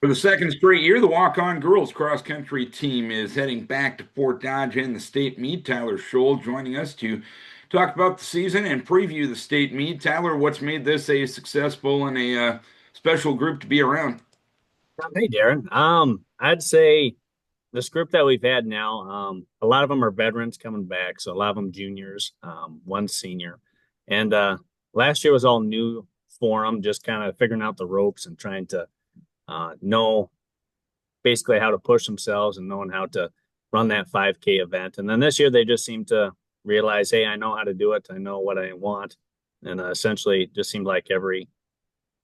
For the second straight year, the Walk-On girls cross-country team is heading back to Fort Dodge in the state meet. Tyler Scholl joining us to talk about the season and preview the state meet. Tyler, what's made this a successful and a special group to be around? Hey, Darren. I'd say this group that we've had now, a lot of them are veterans coming back, so a lot of them juniors, one senior, and last year was all new for them, just kind of figuring out the ropes and trying to know basically how to push themselves and knowing how to run that 5K event. And then this year they just seemed to realize, hey, I know how to do it. I know what I want, and essentially it just seemed like every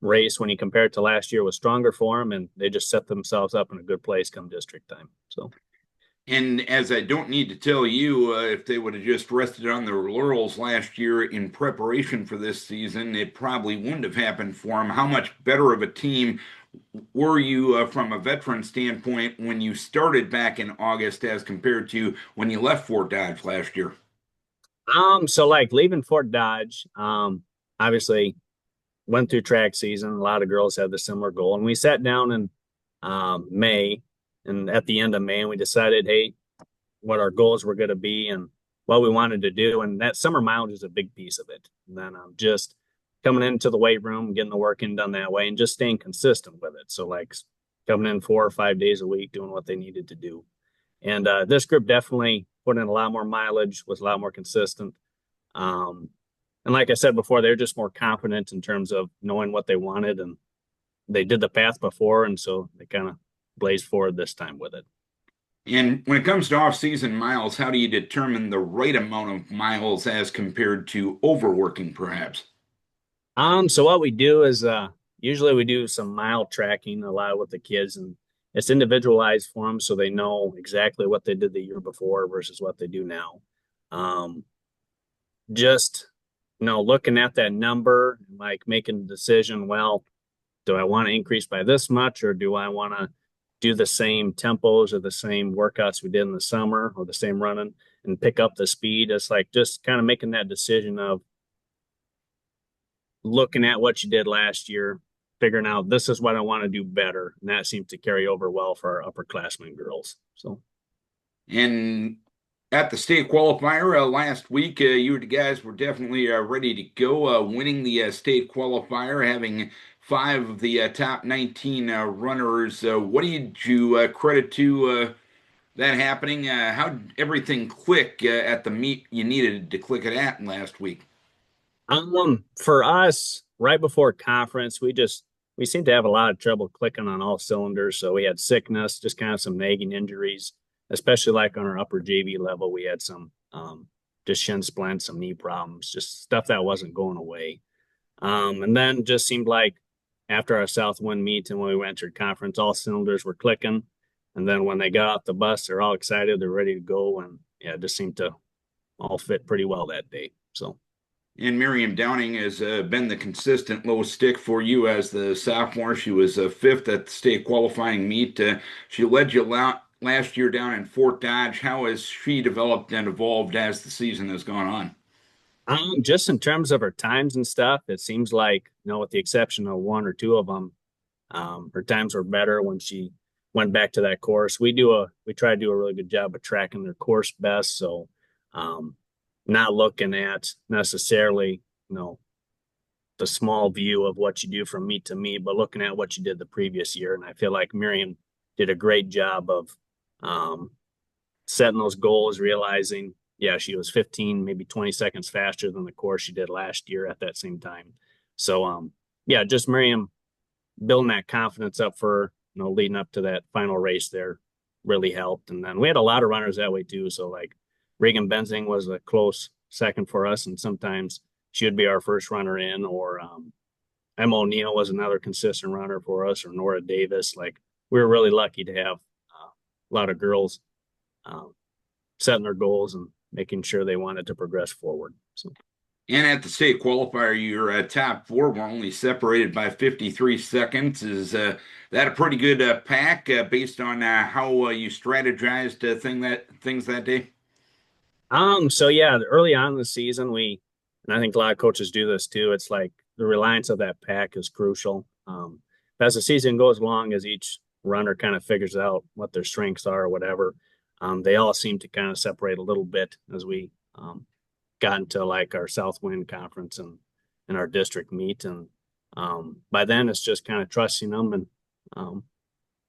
race when you compare it to last year was stronger for them, and they just set themselves up in a good place come district time. So, And as I don't need to tell you, if they would have just rested on their laurels last year in preparation for this season, it probably wouldn't have happened for them. How much better of a team were you from a veteran standpoint when you started back in August as compared to when you left Fort Dodge last year? so like leaving Fort Dodge, obviously went through track season. A lot of girls had the similar goal, and we sat down in May, and at the end of May, and we decided, hey, what our goals were going to be and what we wanted to do, and that summer mileage is a big piece of it. And then just coming into the weight room, getting the work in done that way, and just staying consistent with it. So like coming in 4 or 5 days a week, doing what they needed to do. And this group definitely put in a lot more mileage, was a lot more consistent. Um, and like I said before, they're just more confident in terms of knowing what they wanted, and they did the path before, and so they kind of blazed forward this time with it. And when it comes to off-season miles, how do you determine the right amount of miles as compared to overworking, perhaps? So what we do is usually we do some mile tracking a lot with the kids, and it's individualized for them so they know exactly what they did the year before versus what they do now. Um, just looking at that number, like making a decision, well, do I want to increase by this much, or do I want to do the same tempos or the same workouts we did in the summer or the same running and pick up the speed? It's like just kind of making that decision of looking at what you did last year, figuring out this is what I want to do better. And that seems to carry over well for our upperclassmen girls. So, And at the state qualifier last week, you guys were definitely ready to go, winning the state qualifier, having five of the top 19 runners. What did you credit to that happening? How did everything click at the meet you needed to click it at last week? for us, right before conference, we seemed to have a lot of trouble clicking on all cylinders. So we had sickness, just kind of some nagging injuries, especially like on our upper JV level. We had some just shin splints, some knee problems, just stuff that wasn't going away. And then just seemed like after our Southwind meet and when we entered conference, all cylinders were clicking. And then when they got off the bus, they're all excited, they're ready to go, and yeah, it just seemed to all fit pretty well that day. So. And Miriam Downing has been the consistent low stick for you as the sophomore. She was fifth at the state qualifying meet. She led you last year down in Fort Dodge. How has she developed and evolved as the season has gone on? Just in terms of her times and stuff, it seems like, with the exception of one or two of them, her times were better when she went back to that course. We try to do a really good job of tracking their course best. So, not looking at necessarily, the small view of what you do from meet to meet, but looking at what you did the previous year. And I feel like Miriam did a great job of um, setting those goals, realizing, yeah, she was 15, maybe 20 seconds faster than the course she did last year at that same time. So, yeah, just Miriam building that confidence up for, leading up to that final race there really helped. And then we had a lot of runners that way too. So, like Reagan Benzing was a close second for us. And sometimes she would be our first runner in, or Emma O'Neill was another consistent runner for us, or Nora Davis. Like we were really lucky to have a lot of girls um, setting their goals and making sure they wanted to progress forward. So, And at the state qualifier, your top four were only separated by 53 seconds. Is that a pretty good pack based on how you strategized things that day? so yeah, early on in the season, and I think a lot of coaches do this too. It's like the reliance of that pack is crucial. As the season goes along, as each runner kind of figures out what their strengths are or whatever. They all seem to kind of separate a little bit as we got into like our Southwind conference and our district meet. And by then, it's just kind of trusting them and um,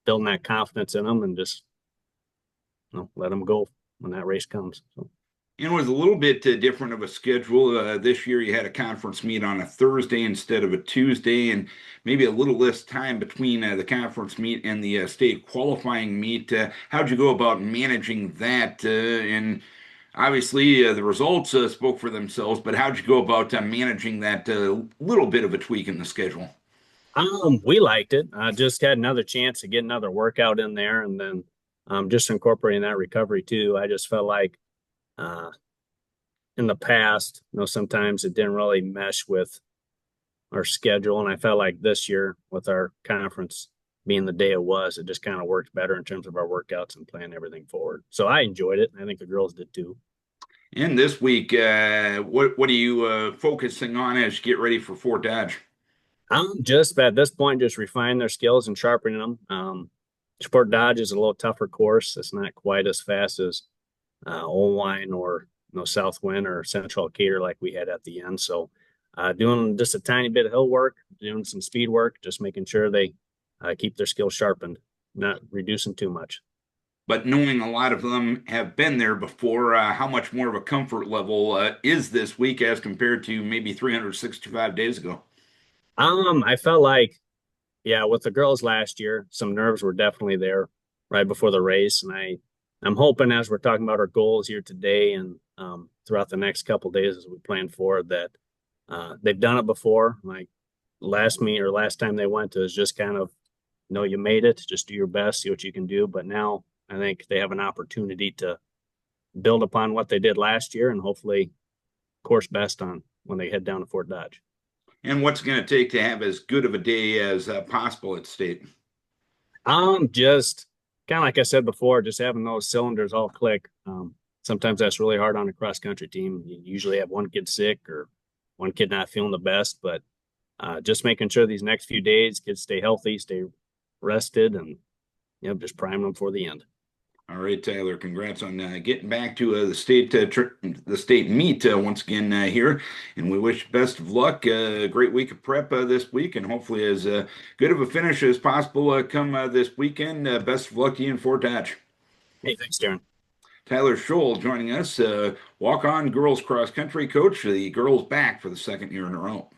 building that confidence in them and just let them go when that race comes. So. And it was a little bit different of a schedule. This year, you had a conference meet on a Thursday instead of a Tuesday, and maybe a little less time between the conference meet and the state qualifying meet. How'd you go about managing that? And obviously, the results spoke for themselves, but how'd you go about managing that little bit of a tweak in the schedule? We liked it. I just had another chance to get another workout in there, and then just incorporating that recovery too. I just felt like uh, in the past, sometimes it didn't really mesh with our schedule, and I felt like this year with our conference being the day it was, it just kind of worked better in terms of our workouts and planning everything forward. So I enjoyed it. I think the girls did too. And this week, what are you focusing on as you get ready for Fort Dodge? I'm just at this point just refining their skills and sharpening them. Sport Dodge is a little tougher course. It's not quite as fast as Oline or Southwind or Central Cater like we had at the end. So doing just a tiny bit of hill work, doing some speed work, just making sure they keep their skills sharpened, not reducing too much. But knowing a lot of them have been there before, how much more of a comfort level is this week as compared to maybe 365 days ago? I felt like, yeah, with the girls last year, some nerves were definitely there right before the race, and I'm hoping as we're talking about our goals here today and throughout the next couple of days as we plan for that, they've done it before. Like last meet or last time they went to is just kind of, you made it, just do your best, see what you can do. But now I think they have an opportunity to build upon what they did last year and hopefully course best on when they head down to Fort Dodge. And what's it going to take to have as good of a day as possible at state? Just kind of like I said before, just having those cylinders all click. Sometimes that's really hard on a cross country team. You usually have one kid sick or one kid not feeling the best, but just making sure these next few days kids stay healthy, stay rested, and just prime them for the end. All right, Tyler. Congrats on getting back to the state meet once again here, and we wish you best of luck. Great week of prep this week, and hopefully as good of a finish as possible come this weekend. Best of luck to you in Fort Dodge. Hey, thanks, Darren. Tyler Scholl joining us, walk-on girls cross country coach. The girls back for the second year in a row.